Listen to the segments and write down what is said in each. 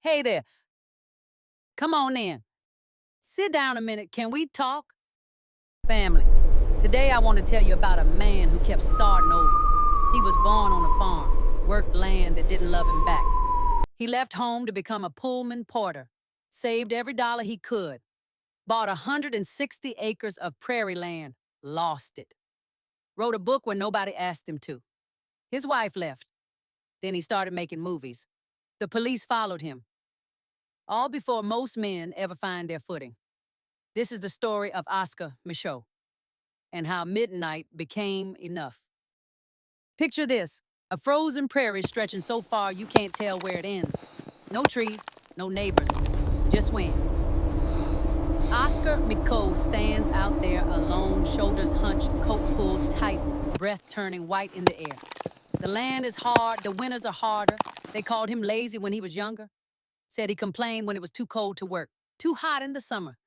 Hey there, come on in. Sit down a minute. Can we talk? Family. Today I want to tell you about a man who kept starting over. He was born on a farm, worked land that didn't love him back. He left home to become a Pullman porter, saved every dollar he could, bought 160 acres of prairie land, lost it, wrote a book when nobody asked him to. His wife left. Then he started making movies. The police followed him, all before most men ever find their footing. This is the story of Oscar Micheaux and how midnight became enough. Picture this, a frozen prairie stretching so far you can't tell where it ends. No trees, no neighbors, just wind. Oscar Micheaux stands out there alone, shoulders hunched, coat pulled tight, breath turning white in the air. The land is hard, the winters are harder. They called him lazy when he was younger. Said he complained when it was too cold to work, too hot in the summer.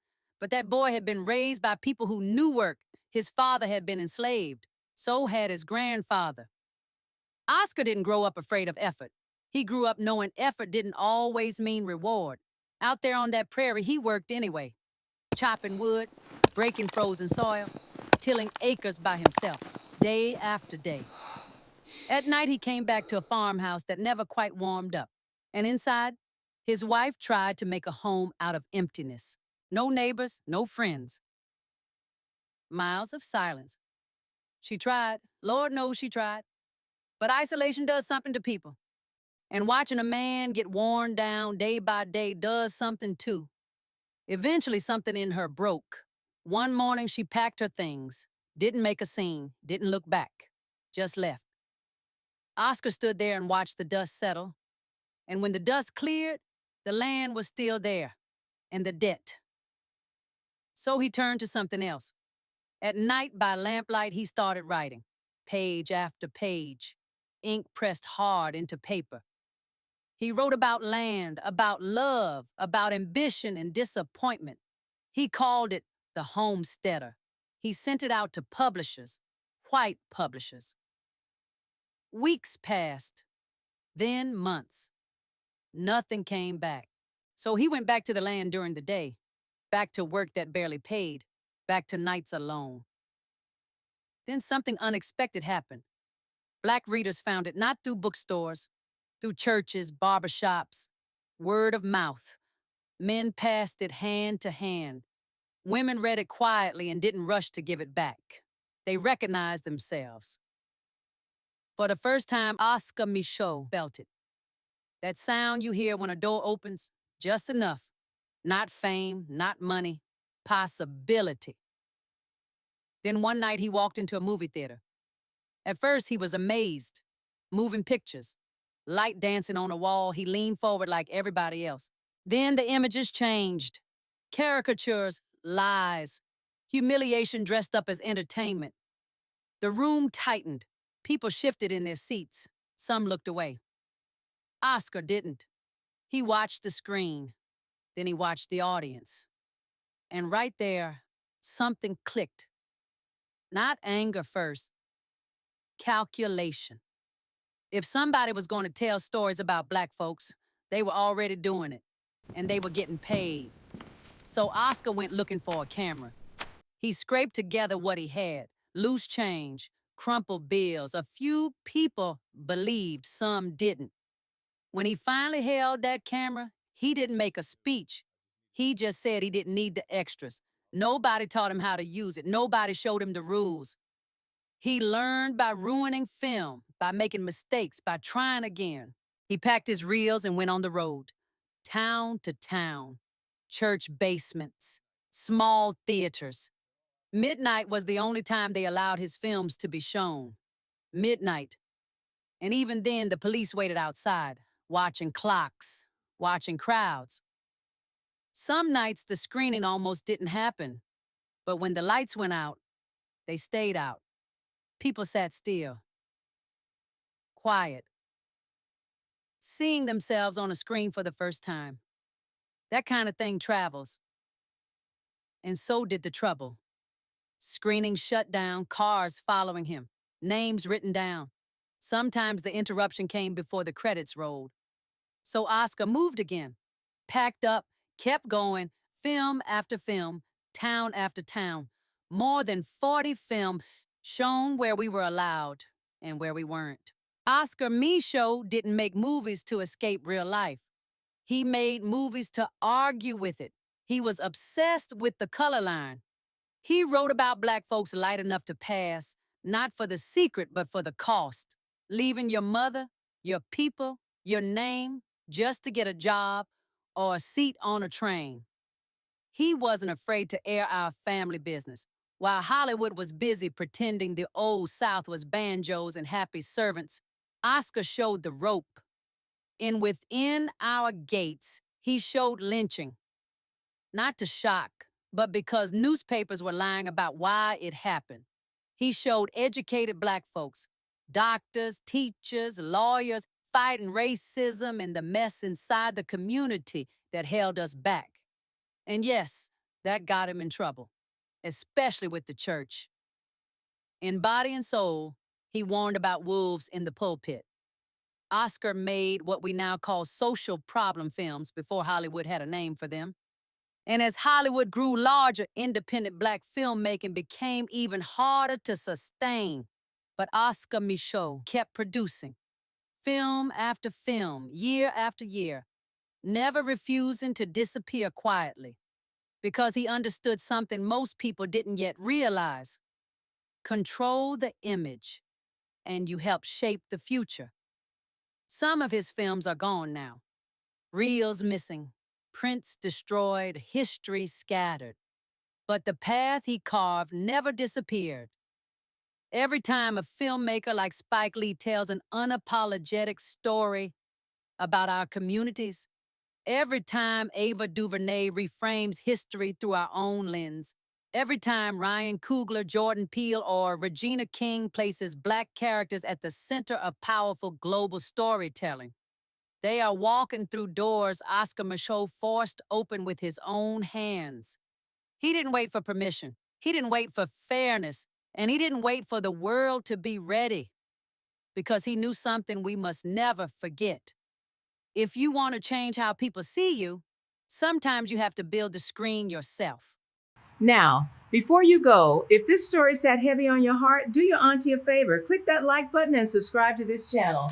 But that boy had been raised by people who knew work. His father had been enslaved. So had his grandfather. Oscar didn't grow up afraid of effort. He grew up knowing effort didn't always mean reward. Out there on that prairie, he worked anyway. Chopping wood, breaking frozen soil, tilling acres by himself, day after day. At night, he came back to a farmhouse that never quite warmed up. And inside, his wife tried to make a home out of emptiness. No neighbors, no friends. Miles of silence. She tried. Lord knows she tried. But isolation does something to people. And watching a man get worn down day by day does something too. Eventually, something in her broke. One morning, she packed her things, didn't make a scene, didn't look back, just left. Oscar stood there and watched the dust settle. And when the dust cleared, the land was still there, and the debt. So he turned to something else. At night, by lamplight, he started writing, page after page, ink pressed hard into paper. He wrote about land, about love, about ambition and disappointment. He called it The Homesteader. He sent it out to publishers, white publishers. Weeks passed, then months. Nothing came back. So he went back to the land during the day, back to work that barely paid, back to nights alone. Then something unexpected happened. Black readers found it not through bookstores, through churches, barbershops, word of mouth. Men passed it hand to hand. Women read it quietly and didn't rush to give it back. They recognized themselves. For the first time, Oscar Micheaux felt it. That sound you hear when a door opens, just enough. Not fame, not money, possibility. Then one night he walked into a movie theater. At first he was amazed. Moving pictures, light dancing on a wall, he leaned forward like everybody else. Then the images changed. Caricatures, lies, humiliation dressed up as entertainment. The room tightened. People shifted in their seats. Some looked away. Oscar didn't. He watched the screen. Then he watched the audience. And right there, something clicked. Not anger first. Calculation. If somebody was going to tell stories about black folks, they were already doing it. And they were getting paid. So Oscar went looking for a camera. He scraped together what he had. Loose change, crumpled bills. A few people believed, some didn't. When he finally held that camera, he didn't make a speech. He just said he didn't need the extras. Nobody taught him how to use it. Nobody showed him the rules. He learned by ruining film, by making mistakes, by trying again. He packed his reels and went on the road. Town to town. Church basements. Small theaters. Midnight was the only time they allowed his films to be shown. Midnight. And even then, the police waited outside, watching clocks, watching crowds. Some nights, the screening almost didn't happen. But when the lights went out, they stayed out. People sat still. Quiet. Seeing themselves on a screen for the first time. That kind of thing travels. And so did the trouble. Screening shut down, cars following him, names written down. Sometimes the interruption came before the credits rolled. So Oscar moved again, packed up, kept going, film after film, town after town. More than 40 films shown where we were allowed and where we weren't. Oscar Micheaux didn't make movies to escape real life. He made movies to argue with it. He was obsessed with the color line. He wrote about black folks light enough to pass, not for the secret, but for the cost. Leaving your mother, your people, your name, just to get a job or a seat on a train. He wasn't afraid to air our family business. While Hollywood was busy pretending the old South was banjos and happy servants, Oscar showed the rope. And within our gates, he showed lynching. Not to shock, but because newspapers were lying about why it happened. He showed educated black folks, doctors, teachers, lawyers, fighting racism and the mess inside the community that held us back. And yes, that got him in trouble, especially with the church. In Body and Soul, he warned about wolves in the pulpit. Oscar made what we now call social problem films before Hollywood had a name for them. And as Hollywood grew larger, independent black filmmaking became even harder to sustain. But Oscar Micheaux kept producing, film after film, year after year, never refusing to disappear quietly, because he understood something most people didn't yet realize. Control the image, and you help shape the future. Some of his films are gone now. Reels missing, prints destroyed, history scattered. But the path he carved never disappeared. Every time a filmmaker like Spike Lee tells an unapologetic story about our communities, every time Ava DuVernay reframes history through our own lens, every time Ryan Coogler, Jordan Peele, or Regina King places black characters at the center of powerful global storytelling, they are walking through doors Oscar Micheaux forced open with his own hands. He didn't wait for permission. He didn't wait for fairness. And he didn't wait for the world to be ready, because he knew something we must never forget. If you want to change how people see you, sometimes you have to build the screen yourself. Now, before you go, if this story sat heavy on your heart, do your auntie a favor. Click that like button and subscribe to this channel.